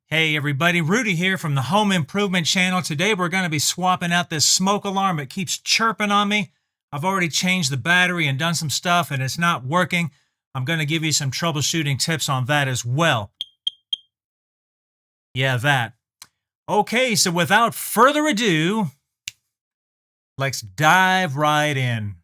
Hey everybody, Rudy here from the Home Improvement Channel. Today we're going to be swapping out this smoke alarm. It keeps chirping on me. I've already changed the battery and done some stuff and it's not working. I'm going to give you some troubleshooting tips on that as well. Yeah, that. Okay, so without further ado, let's dive right in.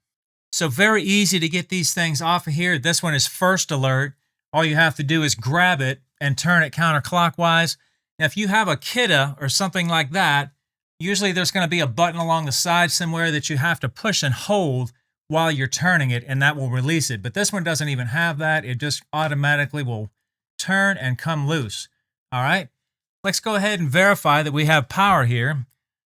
So very easy to get these things off of here. This one is first alert. All you have to do is grab it and turn it counterclockwise. Now, if you have a kidda or something like that, usually there's going to be a button along the side somewhere that you have to push and hold while you're turning it, and that will release it. But this one doesn't even have that. It just automatically will turn and come loose. All right, let's go ahead and verify that we have power here,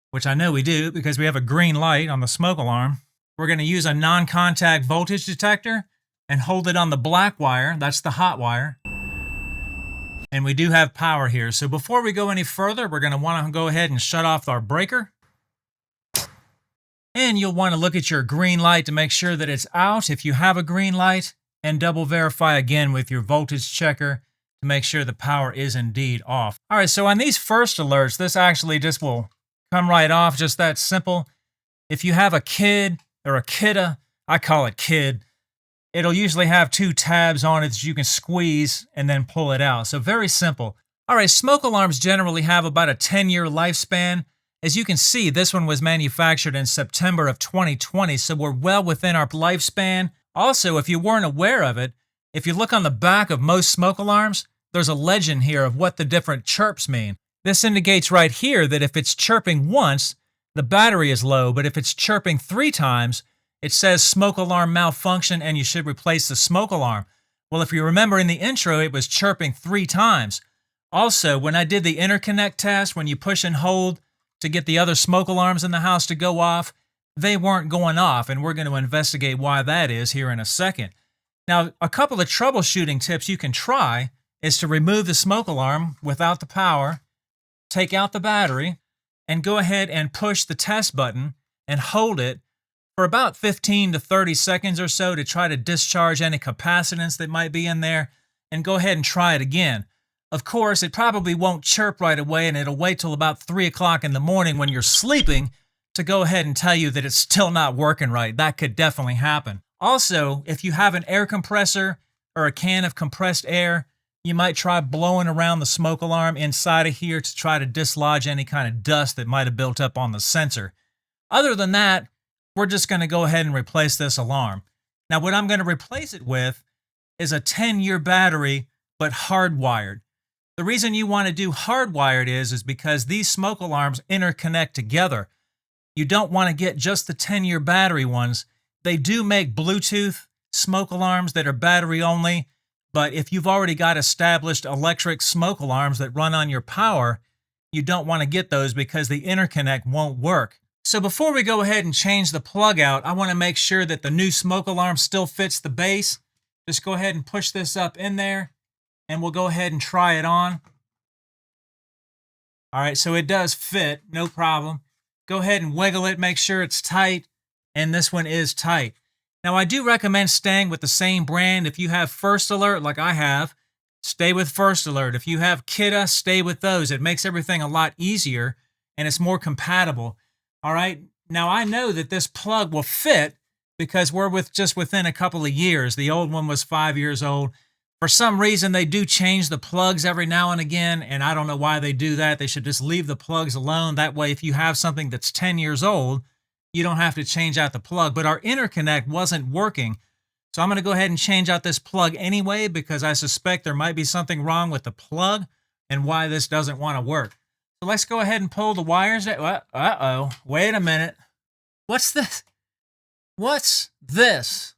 which I know we do because we have a green light on the smoke alarm. We're going to use a non-contact voltage detector and hold it on the black wire. That's the hot wire. And we do have power here. So before we go any further, we're going to want to go ahead and shut off our breaker. And you'll want to look at your green light to make sure that it's out if you have a green light, and double verify again with your voltage checker to make sure the power is indeed off. All right, so on these first alerts, this actually just will come right off, just that simple. If you have a kid or a kidda, I call it kid, it'll usually have two tabs on it that you can squeeze and then pull it out. So very simple. All right, smoke alarms generally have about a 10-year lifespan. As you can see, this one was manufactured in September of 2020, so we're well within our lifespan. Also, if you weren't aware of it, if you look on the back of most smoke alarms, there's a legend here of what the different chirps mean. This indicates right here that if it's chirping once, the battery is low, but if it's chirping 3 times, it says smoke alarm malfunction and you should replace the smoke alarm. Well, if you remember in the intro, it was chirping 3 times. Also, when I did the interconnect test, when you push and hold to get the other smoke alarms in the house to go off, they weren't going off, and we're going to investigate why that is here in a second. Now, a couple of troubleshooting tips you can try is to remove the smoke alarm without the power, take out the battery, and go ahead and push the test button and hold it for about 15 to 30 seconds or so to try to discharge any capacitance that might be in there, and go ahead and try it again. Of course, it probably won't chirp right away, and it'll wait till about 3 o'clock in the morning when you're sleeping to go ahead and tell you that it's still not working right. That could definitely happen. Also, if you have an air compressor or a can of compressed air, you might try blowing around the smoke alarm inside of here to try to dislodge any kind of dust that might have built up on the sensor. Other than that, we're just going to go ahead and replace this alarm. Now, what I'm going to replace it with is a 10-year battery, but hardwired. The reason you want to do hardwired is because these smoke alarms interconnect together. You don't want to get just the 10-year battery ones. They do make Bluetooth smoke alarms that are battery only, but if you've already got established electric smoke alarms that run on your power, you don't want to get those because the interconnect won't work. So before we go ahead and change the plug out, I want to make sure that the new smoke alarm still fits the base. Just go ahead and push this up in there, and we'll go ahead and try it on. All right, so it does fit, no problem. Go ahead and wiggle it, make sure it's tight, and this one is tight. Now, I do recommend staying with the same brand. If you have First Alert, like I have, stay with First Alert. If you have kidda, stay with those. It makes everything a lot easier, and it's more compatible. All right, now I know that this plug will fit because we're just within a couple of years. The old one was 5 years old. For some reason, they do change the plugs every now and again, and I don't know why they do that. They should just leave the plugs alone. That way, if you have something that's 10 years old, you don't have to change out the plug. But our interconnect wasn't working, so I'm going to go ahead and change out this plug anyway because I suspect there might be something wrong with the plug and why this doesn't want to work. So let's go ahead and pull the wires out. Uh-oh, wait a minute. What's this? What's this?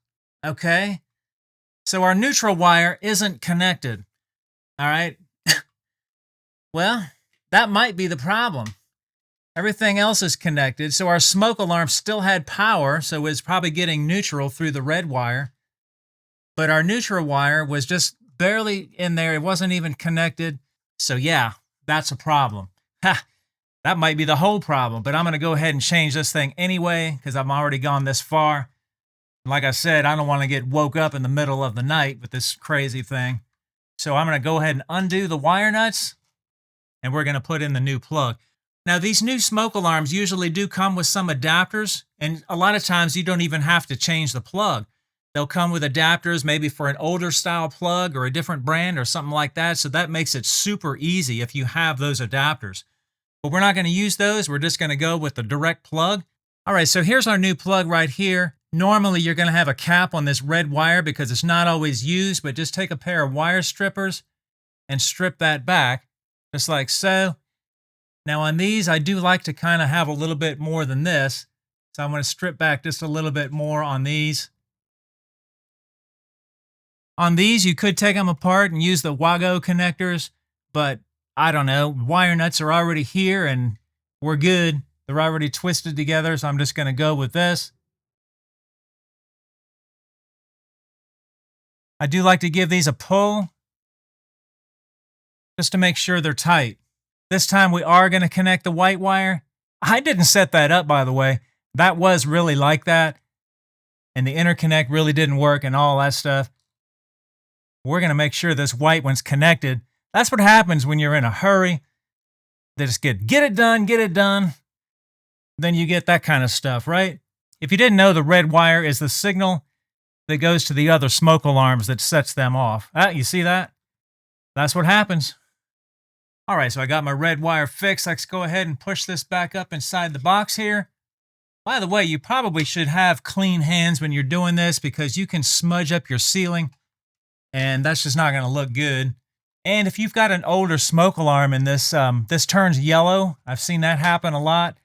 Okay. So our neutral wire isn't connected. All right. Well, that might be the problem. Everything else is connected. So our smoke alarm still had power, so it's probably getting neutral through the red wire. But our neutral wire was just barely in there. It wasn't even connected. So yeah, that's a problem. Ha, that might be the whole problem, but I'm going to go ahead and change this thing anyway because I've already gone this far. Like I said, I don't want to get woke up in the middle of the night with this crazy thing. So I'm going to go ahead and undo the wire nuts and we're going to put in the new plug. Now, these new smoke alarms usually do come with some adapters, and a lot of times you don't even have to change the plug. They'll come with adapters, maybe for an older style plug or a different brand or something like that, so that makes it super easy if you have those adapters. But we're not going to use those. We're just going to go with the direct plug. All right, so here's our new plug right here. Normally, you're going to have a cap on this red wire because it's not always used, but just take a pair of wire strippers and strip that back, just like so. Now on these, I do like to kind of have a little bit more than this, so I'm going to strip back just a little bit more on these. On these, you could take them apart and use the WAGO connectors, but I don't know, wire nuts are already here and we're good. They're already twisted together, so I'm just going to go with this. I do like to give these a pull just to make sure they're tight. This time we are going to connect the white wire. I didn't set that up, by the way. That was really like that, and the interconnect really didn't work and all that stuff. We're going to make sure this white one's connected. That's what happens when you're in a hurry. They just get it done, get it done. Then you get that kind of stuff, right? If you didn't know, the red wire is the signal that goes to the other smoke alarms that sets them off. You see that? That's what happens. All right, so I got my red wire fixed. Let's go ahead and push this back up inside the box here. By the way, you probably should have clean hands when you're doing this because you can smudge up your ceiling, and that's just not going to look good. And if you've got an older smoke alarm and this turns yellow, I've seen that happen a lot,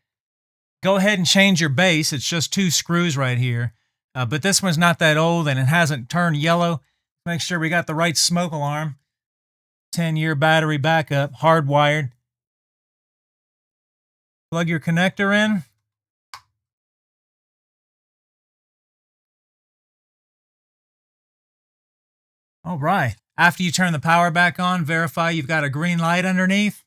go ahead and change your base. It's just 2 screws right here. But this one's not that old and it hasn't turned yellow. Make sure we got the right smoke alarm. 10-year battery backup, hardwired. Plug your connector in. All right. After you turn the power back on, verify you've got a green light underneath.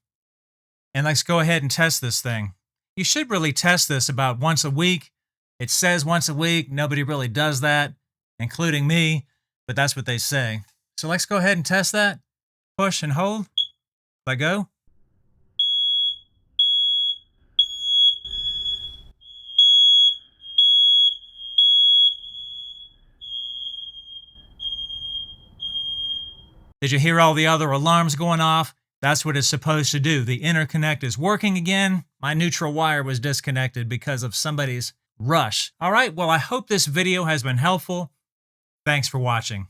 And let's go ahead and test this thing. You should really test this about once a week. It says once a week. Nobody really does that, including me, but that's what they say. So let's go ahead and test that. Push and hold. Let go. Did you hear all the other alarms going off? That's what it's supposed to do. The interconnect is working again. My neutral wire was disconnected because of somebody's rush. All right, well, I hope this video has been helpful. Thanks for watching.